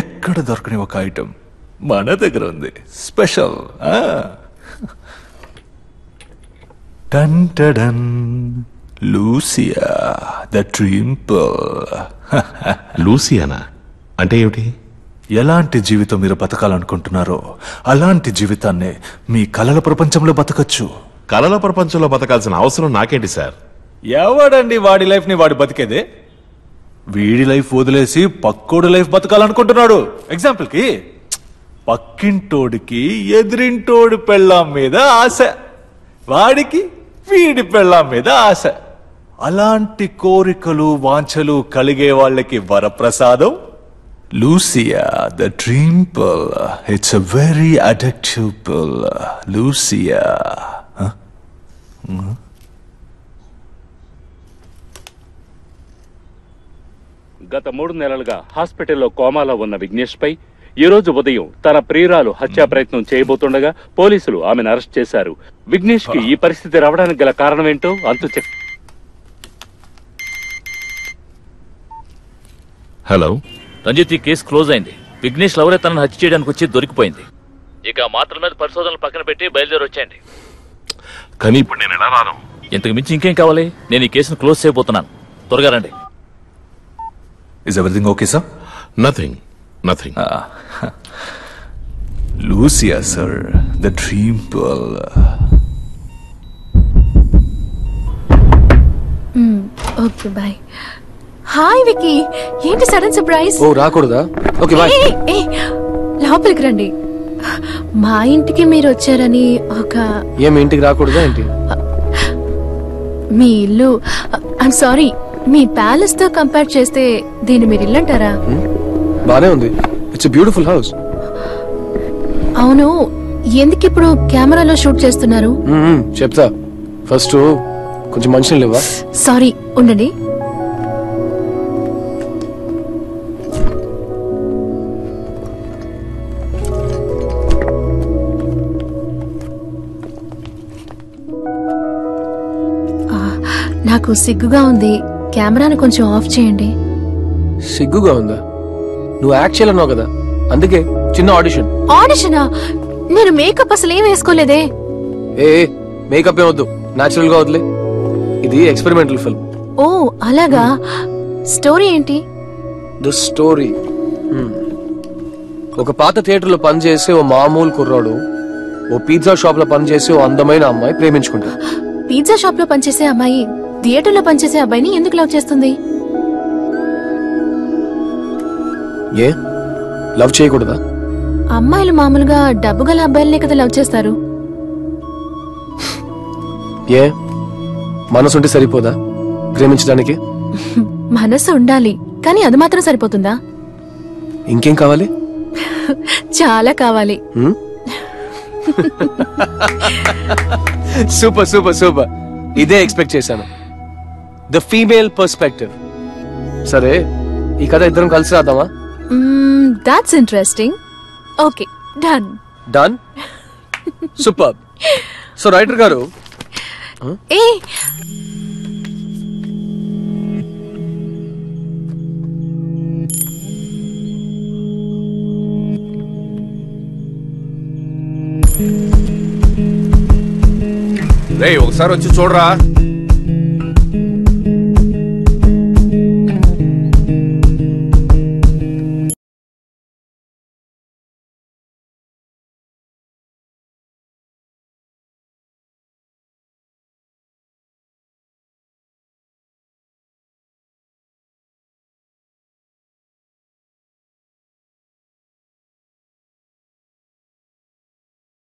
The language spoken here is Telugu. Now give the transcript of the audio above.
ఎక్కడ దొరకని ఒక ఐటమ్ మన దగ్గర ఉంది. స్పెషల్. టన్ టడన్, లూసియా ద ట్రింపుల్. లూసియానా అంటే ఏమిటి? ఎలాంటి జీవితం మీరు బతకాలనుకుంటున్నారో అలాంటి జీవితాన్ని మీ కలల ప్రపంచంలో బతకచ్చు. కలల ప్రపంచంలో బతకాల్సిన అవసరం నాకేంటి సార్? ఎవడండి వాడి లైఫ్ ని వాడు బతికేదే? వీడి లైఫ్ వదిలేసి పక్కోడి లైఫ్ బతకాలనుకుంటున్నాడు. ఎగ్జాంపుల్ కి పక్కింటోడికి ఎదిరింటోడి పెళ్ళాం మీద ఆశ, వాడికి వీడి పెళ్ళాం మీద ఆశ. అలాంటి కోరికలు వాంఛలు కలిగే వాళ్ళకి వరప్రసాదం లూసియా ద డ్రీమ్ పిల్. ఇట్స్ అ వెరీ అడిక్టివ్ పిల్. లూసియా. గత 3 నెలలుగా హాస్పిటల్లో కోమాలో ఉన్న విఘ్నేష్ పై ఈ రోజు ఉదయం తన ప్రియురాలు హత్యా ప్రయత్నం చేయబోతుండగా పోలీసులు ఆమెను అరెస్ట్ చేశారు. విఘ్నేష్ కి ఈ పరిస్థితి రావడానికి గల కారణం ఏంటో అంతు హలో రంజిత్, ఈ కేసు క్లోజ్ అయింది. విఘ్నేష్ లవరే తనను హత్య చేయడానికి వచ్చి దొరికిపోయింది. ఇక మాత్రం మీద పరిశోధనలు పక్కన పెట్టి బయలుదేరి వచ్చేయండి. కానీ ఇప్పుడు నేను ఎలా రాను? ఇంతకు మించి ఇంకేం కావాలి? నేను ఈ కేసును క్లోజ్ చేయబోతున్నాను. త్వరగా రండి. Is everything okay, sir? Nothing. Lucia, sir. The dream pearl. Okay, bye. Hi Vicky, ఏంటి సడన్ సర్ప్రైజ్? ఓ రాకూడదా? Okay bye. లోపలికి రండి. మా ఇంటికి మీరు వచ్చారని ఒక... ఏం ఇంటికి రాకూడదా ఏంటి? మీ ఇల్లు, ఐఎమ్ సారీ, మీ ప్యాలెస్ తో కంపేర్ చేస్తే దీన్ని మీరు ఇల్లు అంటారా? బానే ఉంది. It's a beautiful house. అవును, ఎందుకు ఇప్పుడు కెమెరాలో షూట్ చేస్తున్నారు? చెప్తా. ఫస్ట్ కొంచెం మనుషులు లేవా? సారీ, ఉండండి. నాకు సిగ్గుగా ఉంది, కెమెరాను కొంచెం ఆఫ్ చేయండి. సిగ్గుగా ఉందా? నువ్వు యాక్ట్ చేయాలన్నావు కదా, అందుకే చిన్న ఆడిషన్. ఆడిషనా? నేను మేకప్ అసలు ఏం వేసుకోలేదే. ఏ మేకప్ ఏం వద్దు, నాచురల్ గా వదిలే. ఇది ఎక్స్పెరిమెంటల్ ఫిల్మ్. ఓ అలాగా. స్టోరీ ఏంటి? ద స్టోరీ, ఒక పాత థియేటర్ లో పనిచేసే ఓ మామూలు కుర్రాడు ఓ పిజ్జా షాప్ లో పనిచేసే ఓ అందమైన అమ్మాయి ప్రేమించుకుంటాడు. పిజ్జా షాప్ లో పనిచేసే అమ్మాయి థియేటర్ లో పనిచేసే అబ్బాయిని ఎందుకు లవ్ చేస్తుంది? ఏ లవ్ చేయకూడదా? అమ్మాయిలు మామూలుగా డబ్బు గల అబ్బాయిలనే కదా లవ్ చేస్తారు. ఏ మనసుంటే సరిపోదా ప్రేమించడానికి? మనసు ఉండాలి, కానీ అది మాత్రం సరిపోతుందా? ఇంకేం కావాలి? చాలా కావాలి. సూపర్ సూపర్ సూపర్, ఇదే ఎక్స్పెక్ట్ చేశాను. The female perspective. సరే, ఈ కథ ఇద్దరం కలిసి రాద్దామా? That's interesting. Okay, done. Done. Super. So writer గారు, ఏ ఒకసారి వచ్చి చూడరా.